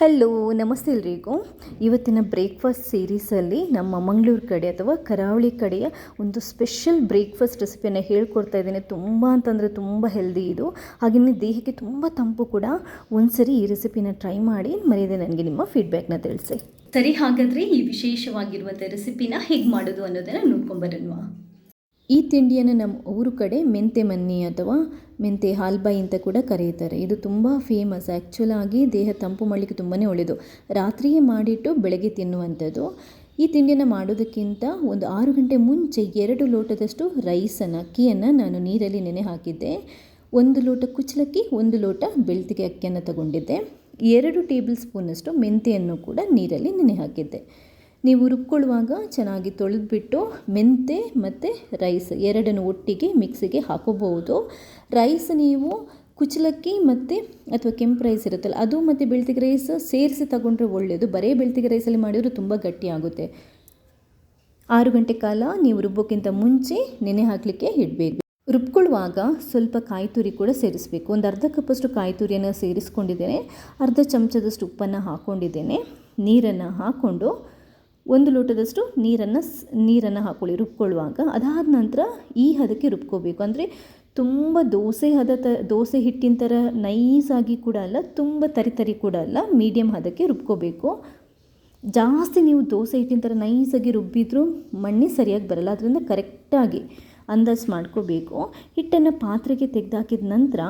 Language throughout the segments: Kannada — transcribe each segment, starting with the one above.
ಹಲೋ, ನಮಸ್ತೆ ಎಲ್ರಿಗೂ. ಇವತ್ತಿನ ಬ್ರೇಕ್ಫಾಸ್ಟ್ ಸೀರೀಸಲ್ಲಿ ನಮ್ಮ ಮಂಗಳೂರು ಕಡೆ ಅಥವಾ ಕರಾವಳಿ ಕಡೆಯ ಒಂದು ಸ್ಪೆಷಲ್ ಬ್ರೇಕ್ಫಾಸ್ಟ್ ರೆಸಿಪಿಯನ್ನು ಹೇಳ್ಕೊಡ್ತಾ ಇದ್ದೇನೆ. ತುಂಬ ಅಂತಂದರೆ ತುಂಬ ಹೆಲ್ದಿ ಇದು, ಹಾಗೆಯೇ ದೇಹಕ್ಕೆ ತುಂಬ ತಂಪು ಕೂಡ. ಒಂದ್ಸರಿ ಈ ರೆಸಿಪಿನ ಟ್ರೈ ಮಾಡಿ ಮರೆಯದೆ ನನಗೆ ನಿಮ್ಮ ಫೀಡ್ಬ್ಯಾಕ್ನ ತಿಳಿಸಿ. ಸರಿ, ಹಾಗಾದರೆ ಈ ವಿಶೇಷವಾಗಿರುವಂಥ ರೆಸಿಪಿನ ಹೇಗೆ ಮಾಡೋದು ಅನ್ನೋದನ್ನು ನೋಡ್ಕೊಂಬರೋಣ. ಈ ತಿಂಡಿಯನ್ನು ನಮ್ಮ ಊರು ಕಡೆ ಮೆಂತೆ ಮನ್ನಿ ಅಥವಾ ಮೆಂತೆ ಹಾಲ್ಬಾಯಿ ಅಂತ ಕೂಡ ಕರೀತಾರೆ. ಇದು ತುಂಬ ಫೇಮಸ್. ಆ್ಯಕ್ಚುಲಾಗಿ ದೇಹ ತಂಪು ಮಾಡಲಿಕ್ಕೆ ತುಂಬಾ ಒಳ್ಳೆಯದು. ರಾತ್ರಿಯೇ ಮಾಡಿಟ್ಟು ಬೆಳಗ್ಗೆ ತಿನ್ನುವಂಥದ್ದು. ಈ ತಿಂಡಿಯನ್ನು ಮಾಡೋದಕ್ಕಿಂತ ಒಂದು 6 ಗಂಟೆ ಮುಂಚೆ 2 ಲೋಟದಷ್ಟು ರೈಸನ್ನು, ಅಕ್ಕಿಯನ್ನು ನಾನು ನೀರಲ್ಲಿ ನೆನೆ ಹಾಕಿದ್ದೆ. 1 ಲೋಟ ಕುಚ್ಚಲಕ್ಕಿ, 1 ಲೋಟ ಬೆಳ್ತಿಗೆ ಅಕ್ಕಿಯನ್ನು ತಗೊಂಡಿದ್ದೆ. 2 ಟೇಬಲ್ ಸ್ಪೂನಷ್ಟು ಮೆಂತೆಯನ್ನು ಕೂಡ ನೀರಲ್ಲಿ ನೆನೆ ಹಾಕಿದ್ದೆ. ನೀವು ರುಬ್ಕೊಳ್ಳುವಾಗ ಚೆನ್ನಾಗಿ ತೊಳೆದ್ಬಿಟ್ಟು ಮೆಂತೆ ಮತ್ತು ರೈಸ್ ಎರಡನ್ನು ಒಟ್ಟಿಗೆ ಮಿಕ್ಸಿಗೆ ಹಾಕೋಬಹುದು. ರೈಸ್ ನೀವು ಕುಚ್ಚಲಕ್ಕಿ ಮತ್ತು ಅಥವಾ ಕೆಂಪು ರೈಸ್ ಇರುತ್ತಲ್ಲ ಅದು ಮತ್ತು ಬೆಳ್ತಿಗೆ ರೈಸ್ ಸೇರಿಸಿ ತಗೊಂಡ್ರೆ ಒಳ್ಳೆಯದು. ಬರೀ ಬೆಳ್ತಿಗೆ ರೈಸಲ್ಲಿ ಮಾಡಿದರೂ ತುಂಬ ಗಟ್ಟಿಯಾಗುತ್ತೆ. 6 ಗಂಟೆ ಕಾಲ ನೀವು ರುಬ್ಬೋಕ್ಕಿಂತ ಮುಂಚೆ ನೆನೆ ಹಾಕಲಿಕ್ಕೆ ಇಡಬೇಕು. ರುಬ್ಕೊಳ್ಳುವಾಗ ಸ್ವಲ್ಪ ಕಾಯಿ ತುರಿ ಕೂಡ ಸೇರಿಸಬೇಕು. ಒಂದು ಅರ್ಧ ಕಪ್ಪಷ್ಟು ಕಾಯಿ ತುರಿಯನ್ನು ಸೇರಿಸ್ಕೊಂಡಿದ್ದೇನೆ. ಅರ್ಧ ಚಮಚದಷ್ಟು ಉಪ್ಪನ್ನು ಹಾಕ್ಕೊಂಡಿದ್ದೇನೆ. ನೀರನ್ನು ಹಾಕ್ಕೊಂಡು 1 ಲೋಟದಷ್ಟು ನೀರನ್ನು ಹಾಕ್ಕೊಳ್ಳಿ ರುಬ್ಕೊಳ್ಳುವಾಗ. ಅದಾದ ನಂತರ ಈ ಹದಕ್ಕೆ ರುಬ್ಕೋಬೇಕು. ಅಂದರೆ ತುಂಬ ದೋಸೆ ಹಿಟ್ಟಿನ ಥರ ನೈಸಾಗಿ ಕೂಡ ಅಲ್ಲ, ತುಂಬ ತರಿ ಕೂಡ ಅಲ್ಲ, ಮೀಡಿಯಮ್ ಹದಕ್ಕೆ ರುಬ್ಕೋಬೇಕು. ಜಾಸ್ತಿ ನೀವು ದೋಸೆ ಹಿಟ್ಟಿನ ಥರ ನೈಸಾಗಿ ರುಬ್ಬಿದ್ರೂ ಮಣ್ಣಿ ಸರಿಯಾಗಿ ಬರಲ್ಲ. ಅದರಿಂದ ಕರೆಕ್ಟಾಗಿ ಅಂದಾಜು ಮಾಡ್ಕೋಬೇಕು. ಹಿಟ್ಟನ್ನು ಪಾತ್ರೆಗೆ ತೆಗೆದಾಕಿದ ನಂತರ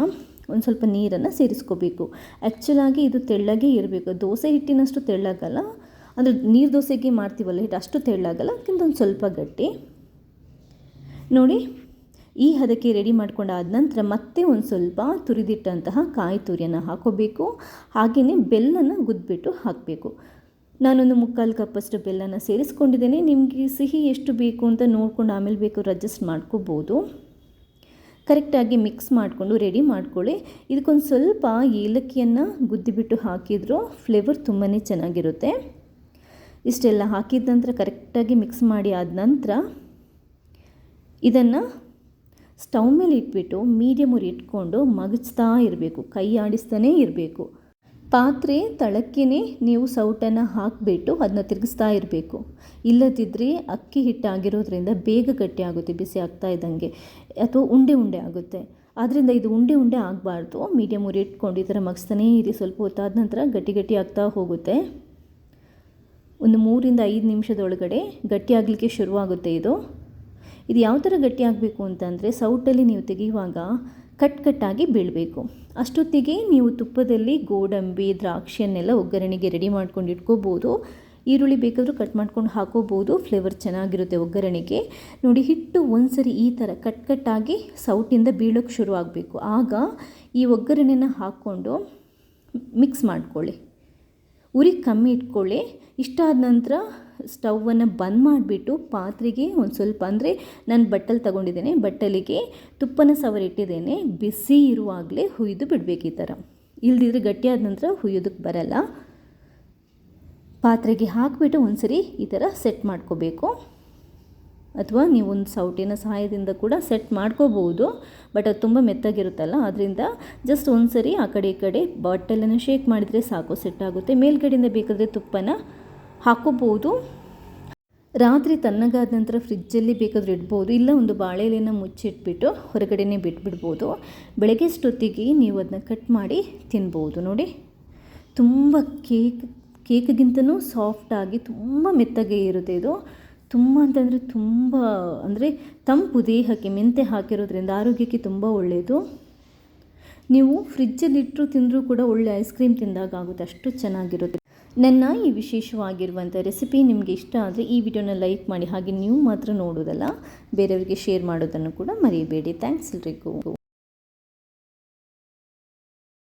ಒಂದು ಸ್ವಲ್ಪ ನೀರನ್ನು ಸೇರಿಸ್ಕೋಬೇಕು. ಆ್ಯಕ್ಚುಲಾಗಿ ಇದು ತೆಳ್ಳಗೆ ಇರಬೇಕು. ದೋಸೆ ಹಿಟ್ಟಿನಷ್ಟು ತೆಳ್ಳಗಲ್ಲ, ಅಂದರೆ ನೀರು ದೋಸೆಗೆ ಮಾಡ್ತೀವಲ್ಲ ಹಿಟ್ಟು ಅಷ್ಟು ತೆಳ್ಳಾಗಲ್ಲ, ಅದಕ್ಕಿಂತ ಒಂದು ಸ್ವಲ್ಪ ಗಟ್ಟಿ. ನೋಡಿ, ಈ ಹದಕ್ಕೆ ರೆಡಿ ಮಾಡ್ಕೊಂಡಾದ ನಂತರ ಮತ್ತೆ ಒಂದು ಸ್ವಲ್ಪ ತುರಿದಿಟ್ಟಂತಹ ಕಾಯಿ ತುರಿಯನ್ನು ಹಾಕೋಬೇಕು. ಹಾಗೆಯೇ ಬೆಲ್ಲನ ಗುದ್ಬಿಟ್ಟು ಹಾಕಬೇಕು. ನಾನೊಂದು 3/4 ಕಪ್ಪಷ್ಟು ಬೆಲ್ಲನ ಸೇರಿಸ್ಕೊಂಡಿದ್ದೇನೆ. ನಿಮಗೆ ಸಿಹಿ ಎಷ್ಟು ಬೇಕು ಅಂತ ನೋಡ್ಕೊಂಡು ಆಮೇಲೆ ಬೇಕಾದ್ರೂ ಅಡ್ಜಸ್ಟ್ ಮಾಡ್ಕೋಬೋದು. ಕರೆಕ್ಟಾಗಿ ಮಿಕ್ಸ್ ಮಾಡಿಕೊಂಡು ರೆಡಿ ಮಾಡ್ಕೊಳ್ಳಿ. ಇದಕ್ಕೊಂದು ಸ್ವಲ್ಪ ಏಲಕ್ಕಿಯನ್ನು ಗುದ್ದಿಬಿಟ್ಟು ಹಾಕಿದರೂ ಫ್ಲೇವರ್ ತುಂಬಾ ಚೆನ್ನಾಗಿರುತ್ತೆ. ಇಷ್ಟೆಲ್ಲ ಹಾಕಿದ ನಂತರ ಕರೆಕ್ಟಾಗಿ ಮಿಕ್ಸ್ ಮಾಡಿ ಆದ ನಂತರ ಇದನ್ನು ಸ್ಟವ್ ಮೇಲೆ ಇಟ್ಬಿಟ್ಟು ಮೀಡಿಯಮ್ ಉರಿ ಇಟ್ಕೊಂಡು ಮಗಚ್ತಾ ಇರಬೇಕು, ಕೈ ಆಡಿಸ್ತಾನೇ ಇರಬೇಕು. ಪಾತ್ರೆ ತಳಕ್ಕೇ ನೀವು ಸೌಟನ್ನು ಹಾಕಿಬಿಟ್ಟು ಅದನ್ನ ತಿರುಗಿಸ್ತಾ ಇರಬೇಕು. ಇಲ್ಲದಿದ್ದರೆ ಅಕ್ಕಿ ಹಿಟ್ಟಾಗಿರೋದ್ರಿಂದ ಬೇಗ ಗಟ್ಟಿ ಆಗುತ್ತೆ ಬಿಸಿ ಆಗ್ತಾ ಇದ್ದಂಗೆ, ಅಥವಾ ಉಂಡೆ ಆಗುತ್ತೆ. ಆದ್ದರಿಂದ ಇದು ಉಂಡೆ ಆಗಬಾರ್ದು. ಮೀಡಿಯಮ್ ಉರಿ ಇಟ್ಕೊಂಡು ಈ ಥರ ಮಗಸ್ತಾನೇ ಇರಿ. ಸ್ವಲ್ಪ ಹೊತ್ತಾದ ನಂತರ ಗಟ್ಟಿ ಆಗ್ತಾ ಹೋಗುತ್ತೆ. ಒಂದು 3 5 ನಿಮಿಷದೊಳಗಡೆ ಗಟ್ಟಿ ಆಗಲಿಕ್ಕೆ ಶುರುವಾಗುತ್ತೆ. ಇದು ಯಾವ ಥರ ಗಟ್ಟಿ ಆಗಬೇಕು ಅಂತಂದರೆ ಸೌಟಲ್ಲಿ ನೀವು ತೆಗೆಯುವಾಗ ಕಟ್ಟಾಗಿ ಬೀಳಬೇಕು. ಅಷ್ಟೊತ್ತಿಗೆ ನೀವು ತುಪ್ಪದಲ್ಲಿ ಗೋಡಂಬಿ, ದ್ರಾಕ್ಷಿಯನ್ನೆಲ್ಲ ಒಗ್ಗರಣೆಗೆ ರೆಡಿ ಮಾಡ್ಕೊಂಡು ಇಟ್ಕೋಬೋದು. ಈರುಳ್ಳಿ ಬೇಕಾದರೂ ಕಟ್ ಮಾಡ್ಕೊಂಡು ಹಾಕೋಬೋದು. ಫ್ಲೇವರ್ ಚೆನ್ನಾಗಿರುತ್ತೆ ಒಗ್ಗರಣೆಗೆ. ನೋಡಿ, ಹಿಟ್ಟು ಒಂದ್ಸರಿ ಈ ಥರ ಕಟ್ಟಾಗಿ ಸೌಟಿಂದ ಬೀಳೋಕ್ಕೆ ಶುರು ಆಗಬೇಕು. ಆಗ ಈ ಒಗ್ಗರಣೆನ ಹಾಕ್ಕೊಂಡು ಮಿಕ್ಸ್ ಮಾಡ್ಕೊಳ್ಳಿ. ಉರಿ ಕಮ್ಮಿ ಇಟ್ಕೊಳ್ಳಿ. ಇಷ್ಟಾದ ನಂತರ ಸ್ಟವನ್ನು ಬಂದ್ ಮಾಡಿಬಿಟ್ಟು ಪಾತ್ರೆಗೆ ಒಂದು ಸ್ವಲ್ಪ, ಅಂದರೆ ನಾನು ಬಟ್ಟಲು ತಗೊಂಡಿದ್ದೇನೆ, ಬಟ್ಟಲಿಗೆ ತುಪ್ಪನ ಸವರಿಟ್ಟಿದ್ದೇನೆ. ಬಿಸಿ ಇರುವಾಗಲೇ ಹುಯ್ದು ಬಿಡಬೇಕು ಈ ಥರ. ಇಲ್ದಿದ್ರೆ ಗಟ್ಟಿಯಾದ ನಂತರ ಹುಯ್ಯೋದಕ್ಕೆ ಬರಲ್ಲ. ಪಾತ್ರೆಗೆ ಹಾಕಿಬಿಟ್ಟು ಒಂದ್ಸರಿ ಈ ಥರ ಸೆಟ್ ಮಾಡ್ಕೋಬೇಕು. ಅಥವಾ ನೀವು ಒಂದು ಸೌಟಿನ ಸಹಾಯದಿಂದ ಕೂಡ ಸೆಟ್ ಮಾಡ್ಕೋಬೋದು. ಬಟ್ ಅದು ತುಂಬ ಮೆತ್ತಗಿರುತ್ತಲ್ಲ, ಅದರಿಂದ ಜಸ್ಟ್ ಒಂದು ಸರಿ ಆ ಕಡೆ ಈ ಕಡೆ ಬಟ್ಟಲನ್ನು ಶೇಕ್ ಮಾಡಿದರೆ ಸಾಕು, ಸೆಟ್ ಆಗುತ್ತೆ. ಮೇಲ್ಗಡೆಯಿಂದ ಬೇಕಾದರೆ ತುಪ್ಪನ ಹಾಕೋಬೋದು. ರಾತ್ರಿ ತಣ್ಣಗಾದ ನಂತರ ಫ್ರಿಜ್ಜಲ್ಲಿ ಬೇಕಾದರೂ ಇಡ್ಬೋದು, ಇಲ್ಲ ಒಂದು ಬಾಳೆ ಎಲೆನ ಮುಚ್ಚಿಟ್ಬಿಟ್ಟು ಹೊರಗಡೆನೇ ಬಿಟ್ಬಿಡ್ಬೋದು. ಬೆಳಗ್ಗೆ ಅಷ್ಟೊತ್ತಿಗೆ ನೀವು ಅದನ್ನ ಕಟ್ ಮಾಡಿ ತಿನ್ಬೋದು. ನೋಡಿ, ತುಂಬ ಕೇಕ್ಗಿಂತನೂ ಸಾಫ್ಟಾಗಿ ತುಂಬ ಮೆತ್ತಗೆ ಇರುತ್ತೆ ಇದು. ತುಂಬ ಅಂತಂದರೆ ತುಂಬ, ಅಂದರೆ ತಂಪು ದೇಹಕ್ಕೆ. ಮೆಂತೆ ಹಾಕಿರೋದ್ರಿಂದ ಆರೋಗ್ಯಕ್ಕೆ ತುಂಬ ಒಳ್ಳೆಯದು. ನೀವು ಫ್ರಿಜ್ಜಲ್ಲಿಟ್ಟರು ತಿಂದರೂ ಕೂಡ ಒಳ್ಳೆ ಐಸ್ ಕ್ರೀಮ್ ತಿಂದಾಗ ಆಗುತ್ತೆ, ಅಷ್ಟು ಚೆನ್ನಾಗಿರುತ್ತೆ. ನನ್ನ ಈ ವಿಶೇಷವಾಗಿರುವಂಥ ರೆಸಿಪಿ ನಿಮಗೆ ಇಷ್ಟ ಆದರೆ ಈ ವಿಡಿಯೋನ ಲೈಕ್ ಮಾಡಿ. ಹಾಗೆ ನೀವು ಮಾತ್ರ ನೋಡೋದಲ್ಲ, ಬೇರೆಯವರಿಗೆ ಶೇರ್ ಮಾಡೋದನ್ನು ಕೂಡ ಮರೆಯಬೇಡಿ. ಥ್ಯಾಂಕ್ಸ್ ಎಲ್ರಿಗೂ.